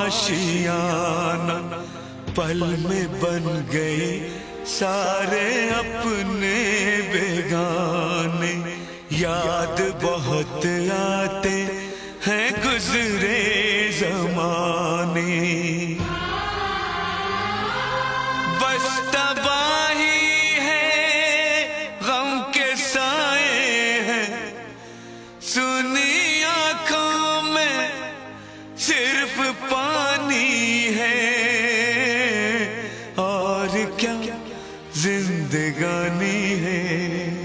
आशियाना, पल में बन गए सारे अपने बेगाने। याद बहुत आते हैं गुजरे जमाने, बस तबाही है गम के साए हैं, सुनी आंखों में सिर्फ पानी है। और क्या जिंदगानी है।